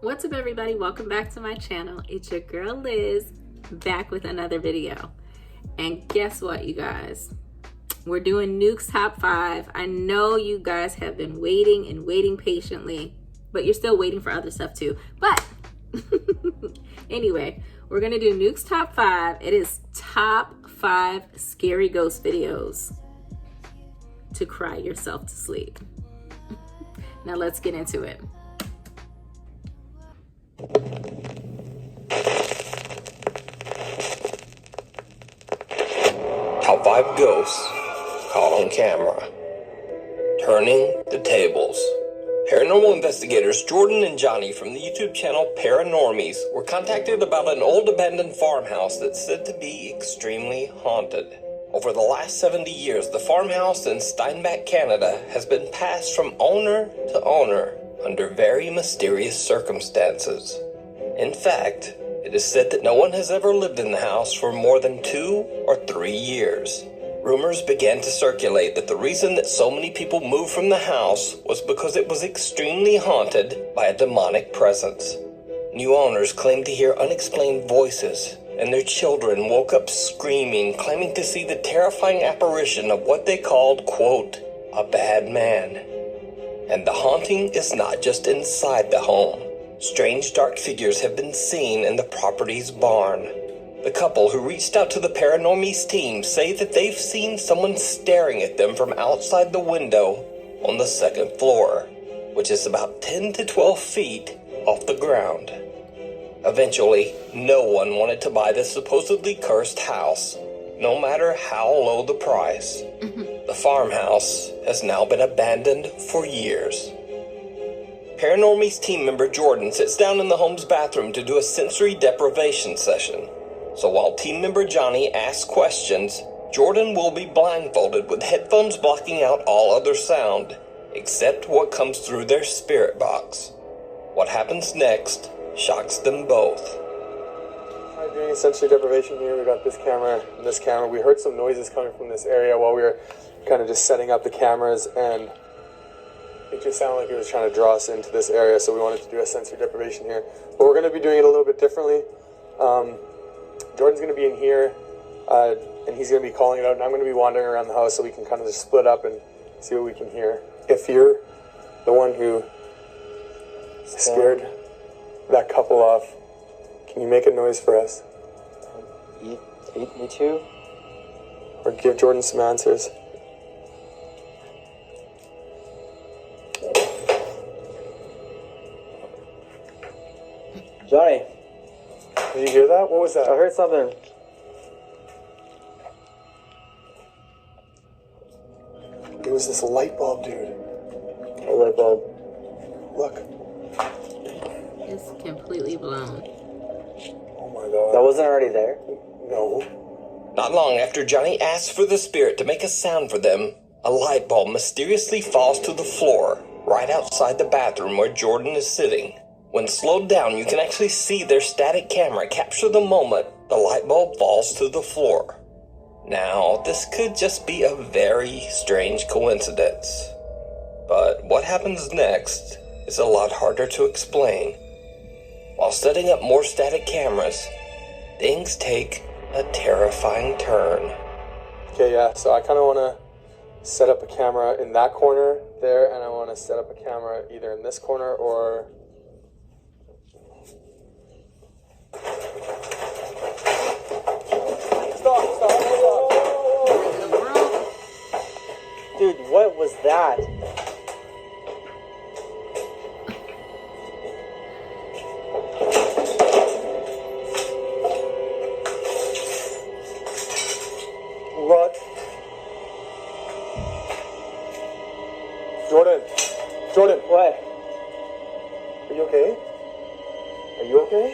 What's up, everybody? Welcome back to my channel. It's your girl Liz, back with another video. And guess what, you guys? We're doing Nuke's Top 5. I know you guys have been waiting and waiting patiently, but you're still waiting for other stuff too. But anyway, we're gonna do Nuke's Top 5. It is top 5 scary ghost videos to cry yourself to sleep. Now let's get into it. Top 5 ghosts caught on camera. Turning the tables. Paranormal investigators Jordan and Johnny from the YouTube channel Paranormies were contacted about an old abandoned farmhouse that's said to be extremely haunted. Over the last 70 years, the farmhouse in Steinbach, Canada has been passed from owner to owner under very mysterious circumstances. In fact, it is said that no one has ever lived in the house for more than 2 or 3 years. Rumors began to circulate that the reason that so many people moved from the house was because it was extremely haunted by a demonic presence. New owners claimed to hear unexplained voices, and their children woke up screaming, claiming to see the terrifying apparition of what they called, quote, a bad man. And the haunting is not just inside the home. Strange dark figures have been seen in the property's barn. The couple who reached out to the Paranormies team say that they've seen someone staring at them from outside the window on the 2nd floor, which is about 10 to 12 feet off the ground. Eventually, no one wanted to buy this supposedly cursed house, no matter how low the price. The farmhouse has now been abandoned for years. Paranormies team member Jordan sits down in the home's bathroom to do a sensory deprivation session. So while team member Johnny asks questions, Jordan will be blindfolded with headphones blocking out all other sound, except what comes through their spirit box. What happens next shocks them both. We're doing a sensory deprivation here. We got this camera and this camera. We heard some noises coming from this area while we were kind of just setting up the cameras, and it just sounded like it was trying to draw us into this area, so we wanted to do a sensory deprivation here. But we're going to be doing it a little bit differently. Jordan's going to be in here, and he's going to be calling it out, and I'm going to be wandering around the house so we can kind of just split up and see what we can hear. If you're the one who scared that couple off, can you make a noise for us? Me too? Or give Jordan some answers. Johnny, Did you hear that? What was that? I heard something. It was this light bulb, dude. A light bulb. Look. It's completely blown. Oh my god. That wasn't already there? No. Not long after Johnny asks for the spirit to make a sound for them, a light bulb mysteriously falls to the floor, right outside the bathroom where Jordan is sitting. When slowed down, you can actually see their static camera capture the moment the light bulb falls to the floor. Now, this could just be a very strange coincidence. But what happens next is a lot harder to explain. While setting up more static cameras, things take a terrifying turn. Okay, yeah, so I kind of want to set up a camera in that corner there, and I want to set up a camera either in this corner or... Stop. What in the world? Dude, what was that? What? Jordan. What? Are you okay? Are you okay?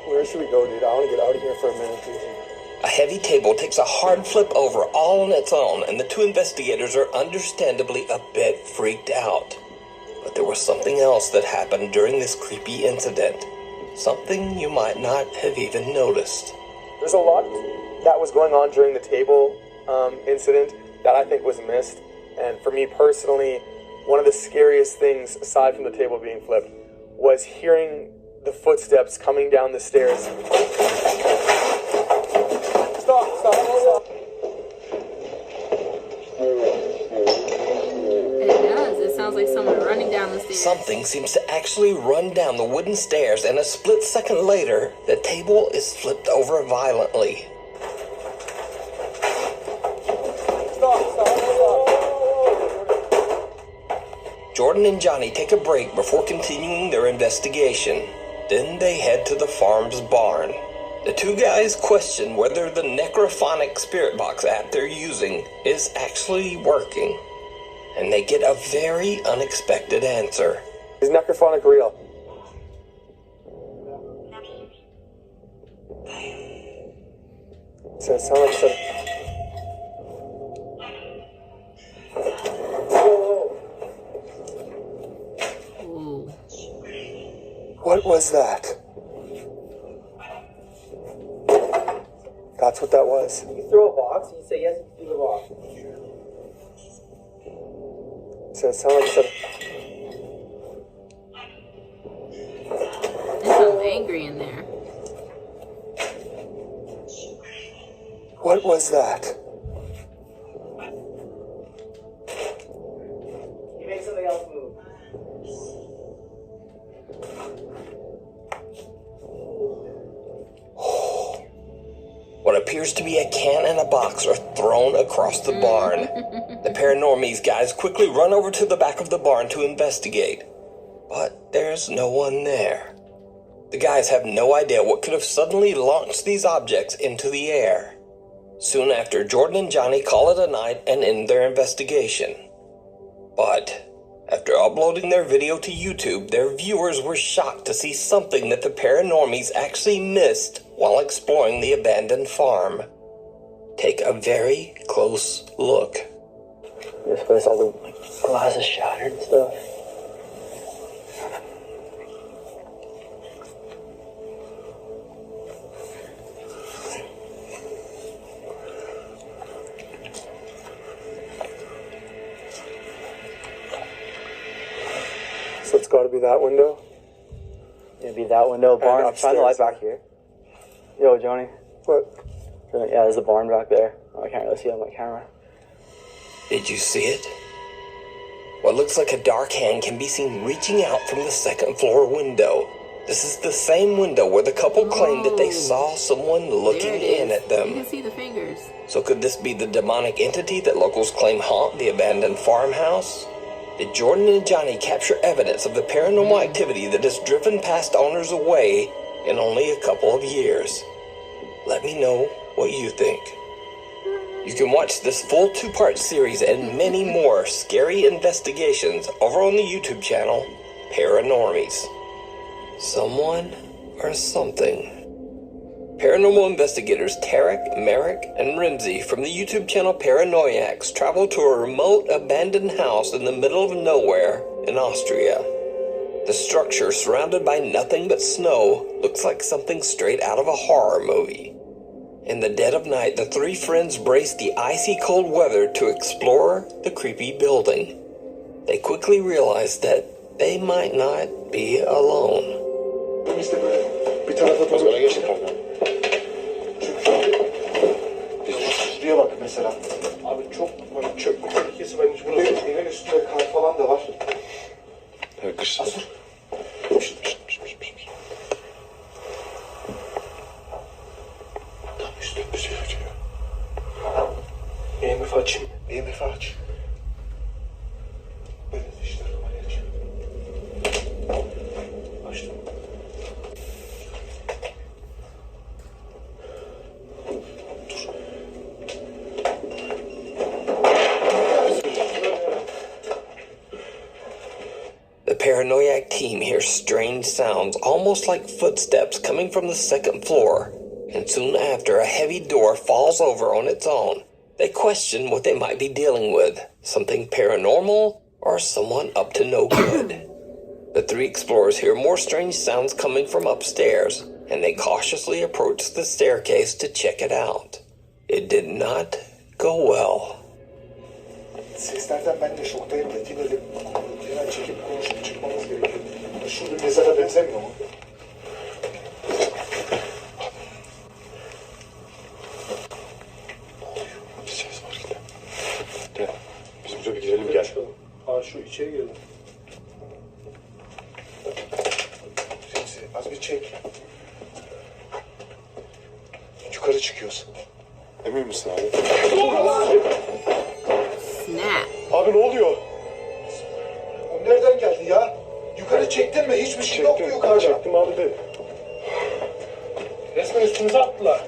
Where should we go, dude? I want to get out of here for a minute, dude. A heavy table takes a hard flip over all on its own, and the two investigators are understandably a bit freaked out. But there was something else that happened during this creepy incident. Something you might not have even noticed. There's a lot that was going on during the table incident that I think was missed. And for me personally, one of the scariest things, aside from the table being flipped, was hearing the footsteps coming down the stairs. Stop. It does. It sounds like someone running down the stairs. Something seems to actually run down the wooden stairs, and a split second later, the table is flipped over violently. Jordan and Johnny take a break before continuing their investigation. Then they head to the farm's barn. The two guys question whether the necrophonic spirit box app they're using is actually working. And they get a very unexpected answer. Is necrophonic real? So it sounds like some... Ooh. What was that? That's what that was. You throw a box and you say yes, you do the box. So it sounds like some... It sounds angry in there. What was that? You make something else move. What appears to be a can and a box are thrown across the barn. The Paranormies guys quickly run over to the back of the barn to investigate. But there's no one there. The guys have no idea what could have suddenly launched these objects into the air. Soon after, Jordan and Johnny call it a night and end their investigation. But after uploading their video to YouTube, their viewers were shocked to see something that the Paranormies actually missed while exploring the abandoned farm. Take a very close look. This place, all the glass is shattered and stuff. So it's got to be that window? It'd be that window, barn. Shine the light back here. Yo, Johnny. What? Yeah, there's a barn back there. Oh, I can't really see it on my camera. Did you see it? What looks like a dark hand can be seen reaching out from the second floor window. This is the same window where the couple claimed that they saw someone looking in at them. You can see the fingers. So could this be the demonic entity that locals claim haunt the abandoned farmhouse? Did Jordan and Johnny capture evidence of the paranormal activity that has driven past owners away in only a couple of years? Let me know what you think. You can watch this full 2-part series and many more scary investigations over on the YouTube channel, Paranormies. Someone or something. Paranormal investigators Tarek, Merrick, and Rimsey from the YouTube channel Paranoiacs travel to a remote abandoned house in the middle of nowhere in Austria. The structure, surrounded by nothing but snow, looks like something straight out of a horror movie. In the dead of night, the three friends brace the icy cold weather to explore the creepy building. They quickly realize that they might not be alone. Şuraya bak mesela. Abi çok böyle çöp tehlikesi var. Evin üstünde kar falan da var. Evet, kış. Asır. Tam üstü bir şey açıyor. IMF açayım. IMF aç. Böyle işte numarayı aç. Açtım. The Paranoiac team hears strange sounds, almost like footsteps coming from the second floor, and soon after, a heavy door falls over on its own. They question what they might be dealing with, something paranormal or someone up to no good. The three explorers hear more strange sounds coming from upstairs, and they cautiously approach the staircase to check it out. It did not go well. Seslerden ben de şoktayım da yine de hemen çekip konuşup çıkmamız gerekiyor. Şu bir mezara benzemiyor mu? Bir ses var yine. Gel. Biz buraya bir girelim gel. Şu içeri girelim. Az bir çek. Yukarı çıkıyoruz. Emin misin abi? Snap. Abi ne oluyor? O nereden geldi ya? Yukarı çektin mi? Hiçbir şey yok mu yukarıda? Çektim abi de. Resmen üstümüze attılar.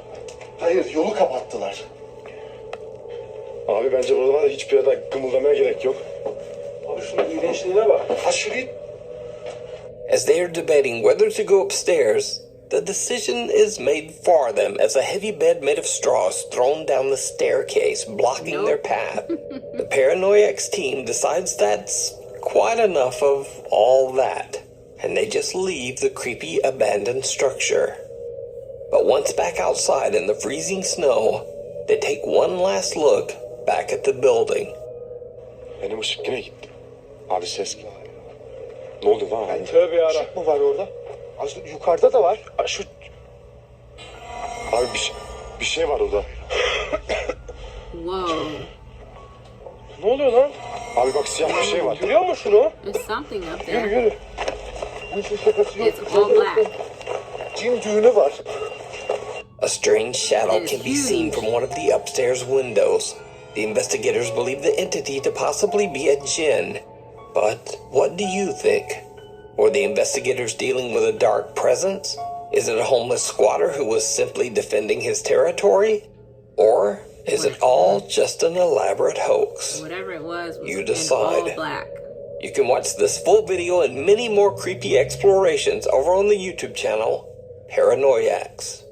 Hayır, yolu kapattılar. Abi bence burada var ya hiçbir yerde gımıldamaya gerek yok. Abi şunun iğrençliğine bak. Ha şurayı... As they are debating whether to go upstairs, the decision is made for them as a heavy bed made of straw is thrown down the staircase, blocking their path. The Paranoiacs team decides that's quite enough of all that, and they just leave the creepy abandoned structure. But once back outside in the freezing snow, they take one last look back at the building. Benim ışık yine gitti. Abi ses geldi. Ne oldu lan? Tövbe yarabbim. Işık mı var orada? Yukarıda da var. Şu... Abi bir şey var orada. Whoa. Ne oluyor lan? Abi bak siyah bir şey var. Görüyor musun şunu? There's something up Yürü there. yürü. Bu şey şakası yok. It's all black. Cin düğünü var. A strange shadow can be seen from one of the upstairs windows. The investigators believe the entity to possibly be a djinn. But what do you think? Were the investigators dealing with a dark presence? Is it a homeless squatter who was simply defending his territory? Or is it all just an elaborate hoax? Whatever it was You in decide. all black. You can watch this full video and many more creepy explorations over on the YouTube channel, Paranoiacs.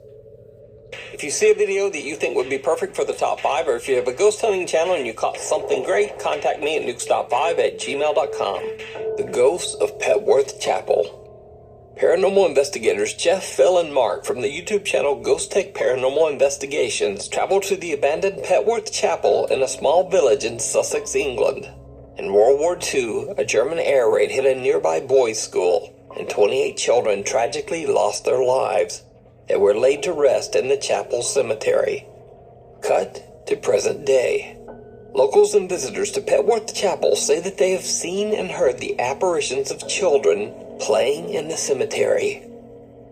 If you see a video that you think would be perfect for the top 5, or if you have a ghost hunting channel and you caught something great, contact me at NukesTop5@gmail.com. The Ghosts of Petworth Chapel. Paranormal investigators Jeff, Phil, and Mark from the YouTube channel Ghost Tech Paranormal Investigations traveled to the abandoned Petworth Chapel in a small village in Sussex, England. In World War II, a German air raid hit a nearby boys' school, and 28 children tragically lost their lives. They were laid to rest in the chapel cemetery. Cut to present day. Locals and visitors to Petworth Chapel say that they have seen and heard the apparitions of children playing in the cemetery.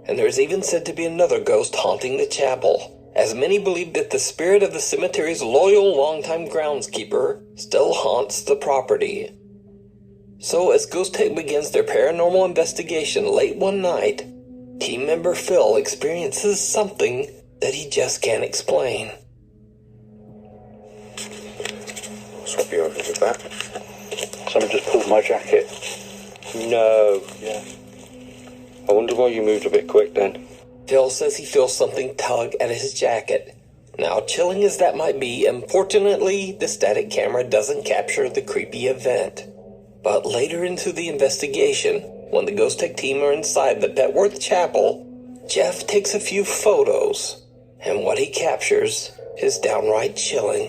And there is even said to be another ghost haunting the chapel, as many believe that the spirit of the cemetery's loyal longtime groundskeeper still haunts the property. So as Ghost Tech begins their paranormal investigation late one night, team member Phil experiences something that he just can't explain. Swap you over with that. Someone just pulled my jacket. No. Yeah. I wonder why you moved a bit quick then. Phil says he feels something tug at his jacket. Now, chilling as that might be, unfortunately, the static camera doesn't capture the creepy event. But later into the investigation, when the Ghost Tech team are inside the Petworth Chapel, Jeff takes a few photos, and what he captures is downright chilling.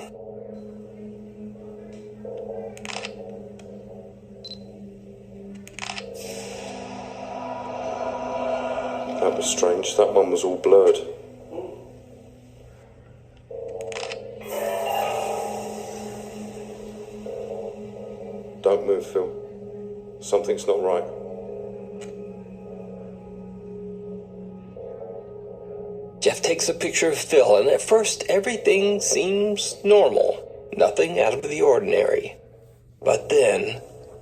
That was strange. That one was all blurred. Don't move, Phil. Something's not right. Jeff takes a picture of Phil, and at first everything seems normal. Nothing out of the ordinary. But then,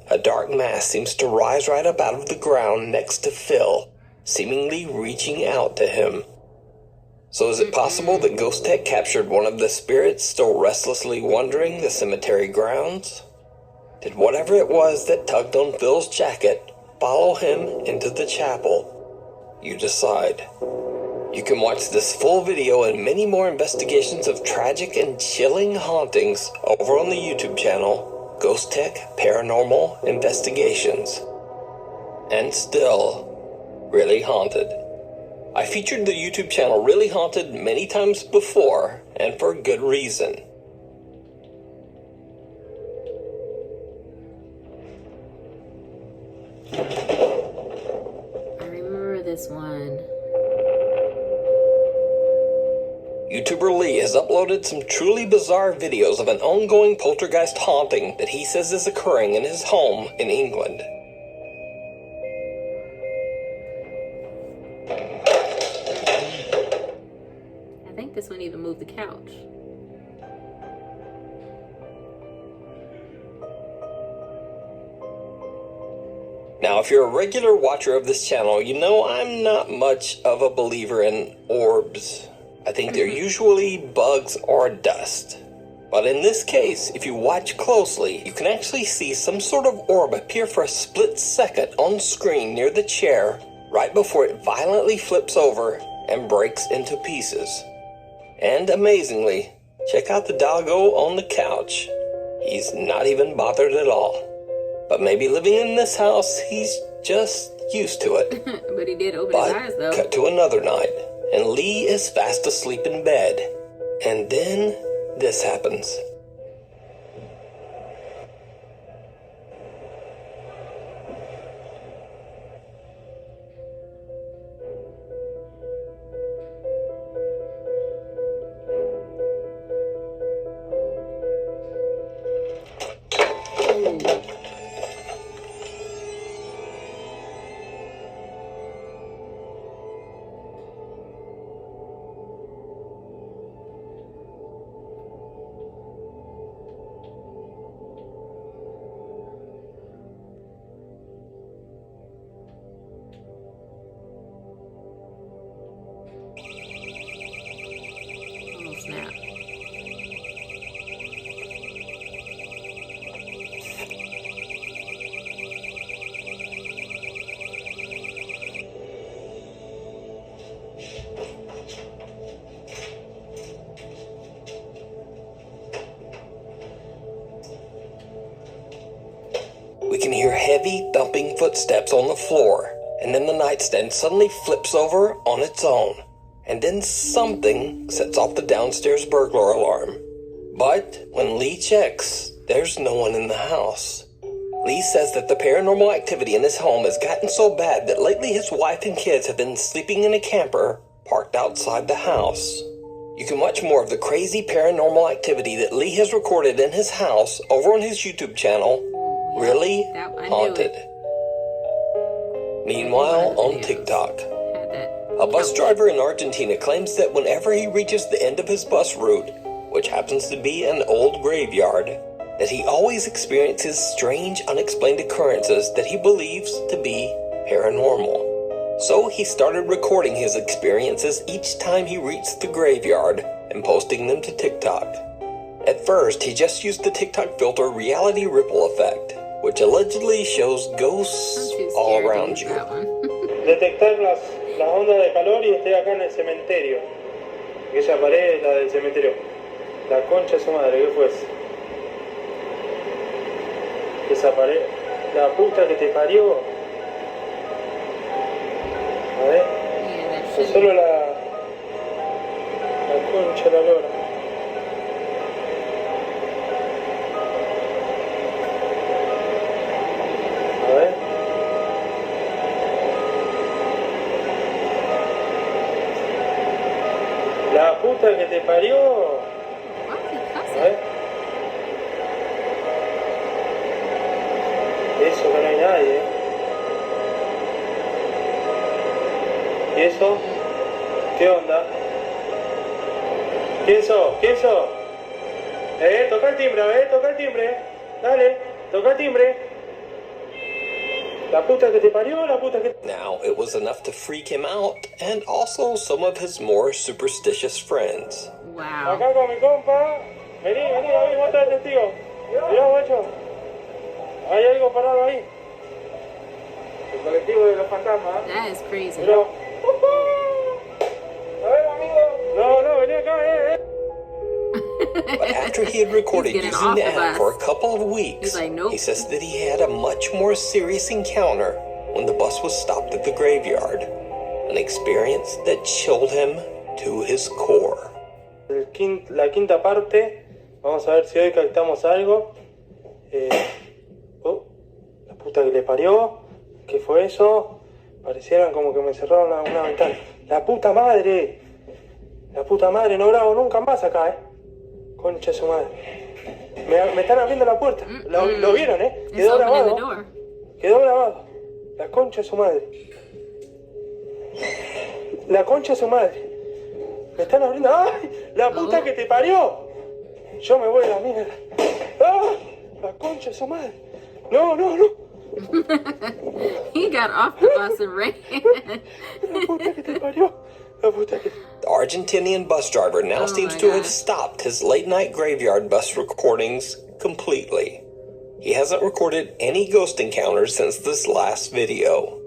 a dark mass seems to rise right up out of the ground next to Phil, seemingly reaching out to him. So is it possible that Ghost Tech captured one of the spirits still restlessly wandering the cemetery grounds? Did whatever it was that tugged on Phil's jacket follow him into the chapel? You decide. You can watch this full video and many more investigations of tragic and chilling hauntings over on the YouTube channel, Ghost Tech Paranormal Investigations. And still, Really Haunted. I featured the YouTube channel Really Haunted many times before, and for good reason. YouTuber Lee has uploaded some truly bizarre videos of an ongoing poltergeist haunting that he says is occurring in his home in England. I think this one even moved the couch. Now, if you're a regular watcher of this channel, you know I'm not much of a believer in orbs. I think they're usually bugs or dust. But in this case, if you watch closely, you can actually see some sort of orb appear for a split second on screen near the chair, right before it violently flips over and breaks into pieces. And amazingly, check out the doggo on the couch. He's not even bothered at all. But maybe living in this house, he's just used to it. But he did open his eyes, though. Cut to another night, and Lee is fast asleep in bed. And then this happens. Oh, snap. We can hear heavy thumping footsteps on the floor, and then the nightstand suddenly flips over on its own, and then something sets off the downstairs burglar alarm. But when Lee checks, there's no one in the house. Lee says that the paranormal activity in his home has gotten so bad that lately his wife and kids have been sleeping in a camper parked outside the house. You can watch more of the crazy paranormal activity that Lee has recorded in his house over on his YouTube channel, Really Haunted. Meanwhile, on TikTok, a bus driver in Argentina claims that whenever he reaches the end of his bus route, which happens to be an old graveyard, that he always experiences strange, unexplained occurrences that he believes to be paranormal. So he started recording his experiences each time he reached the graveyard and posting them to TikTok. At first, he just used the TikTok filter Reality Ripple Effect, which allegedly shows ghosts all around you. Detectar las ondas de calor y estoy acá en el cementerio. Esa pared es la del cementerio. La concha de su madre, ¿qué fue eso? Esa pared, la puta que te parió. A ver, es solo la concha de la lora. A ver. La puta que te parió. A ver. Eso que no hay nadie. ¿Y eso? ¿Qué onda? ¿Quién sos? ¿Quién sos? Toca el timbre, toca el timbre. Dale, toca el timbre. La puta que te parió, la puta que... Now, it was enough to freak him out, and also some of his more superstitious friends. Wow. Acá con mi compa. Vení, David, vos estás testigo. Mirá, guacho. Hay algo parado ahí. El colectivo de los fantasmas. That is crazy. Mirá. A ver, amigo. No, vení acá, But after he had recorded He's getting using off the the app bus. for a couple of weeks, He's like, nope. he says that he had a much more serious encounter when the bus was stopped at the graveyard, an experience that chilled him to his core. La quinta parte. Vamos a ver si hoy captamos algo. La puta que le parió. ¿Qué fue eso? Parecieran como que me cerraron una ventana. ¡La puta madre! La puta madre, no grabo nunca más acá, Concha de su madre. Me están abriendo la puerta. Lo vieron, Quedó grabado. Quedó grabado. La concha de su madre. La concha de su madre. Me están abriendo. ¡Ay! ¡La puta que te parió! Yo me voy a la mierda. ¡Ah! La concha de su madre. No, no, no. He got off the bus and ran. La puta que te parió. La puta que... The Argentinian bus driver now seems to have stopped his late-night graveyard bus recordings completely. He hasn't recorded any ghost encounters since this last video.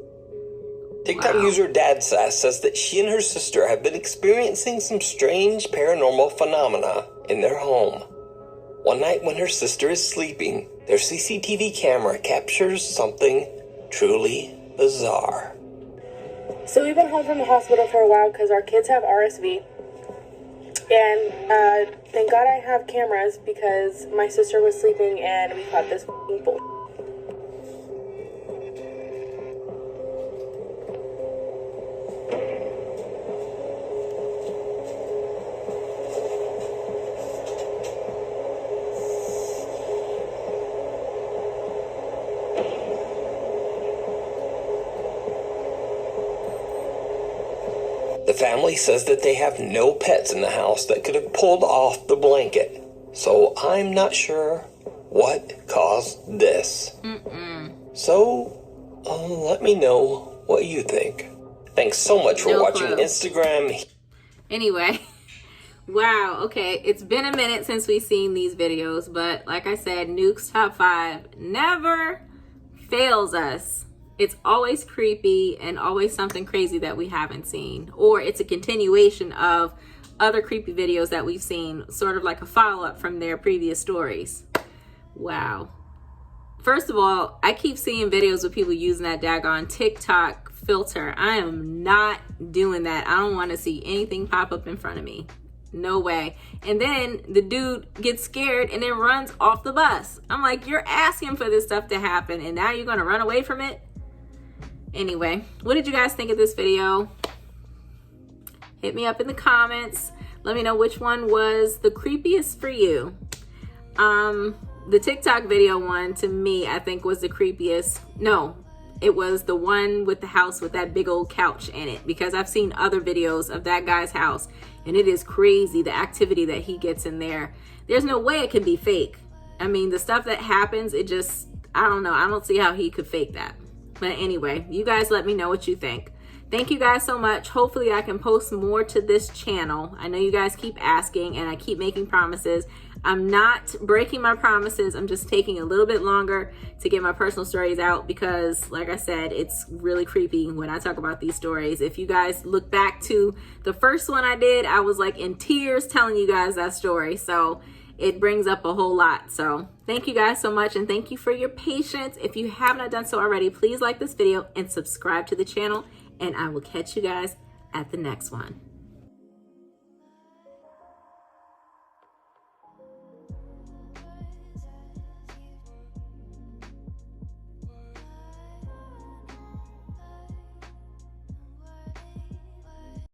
TikTok user DadSass says that she and her sister have been experiencing some strange paranormal phenomena in their home. One night when her sister is sleeping, their CCTV camera captures something truly bizarre. So we've been home from the hospital for a while because our kids have RSV. And thank God I have cameras because my sister was sleeping and we caught this bull. The family says that they have no pets in the house that could have pulled off the blanket. So I'm not sure what caused this. So let me know what you think. Thanks so much for watching Instagram. Anyway, wow, okay, it's been a minute since we've seen these videos, but like I said, Nuke's Top 5 never fails us. It's always creepy and always something crazy that we haven't seen, or it's a continuation of other creepy videos that we've seen, sort of like a follow-up from their previous stories. Wow. First of all, I keep seeing videos of people using that daggone TikTok filter. I am not doing that. I don't want to see anything pop up in front of me. No way. And then the dude gets scared and then runs off the bus. I'm like, you're asking for this stuff to happen and now you're going to run away from it? Anyway, what did you guys think of this video? Hit me up in the comments. Let me know which one was the creepiest for you. The TikTok video one, to me, I think was the creepiest. No, it was the one with the house with that big old couch in it, because I've seen other videos of that guy's house and it is crazy, the activity that he gets in there. There's no way it can be fake. I mean, the stuff that happens, it just, I don't know. I don't see how he could fake that. But anyway, you guys let me know what you think. Thank you guys so much. Hopefully I can post more to this channel. I know you guys keep asking and I keep making promises. I'm not breaking my promises. I'm just taking a little bit longer to get my personal stories out because, like I said, it's really creepy when I talk about these stories. If you guys look back to the first one I did, I was like in tears telling you guys that story. So it brings up a whole lot. So thank you guys so much and thank you for your patience. If you have not done so already, please like this video and subscribe to the channel, and I will catch you guys at the next one.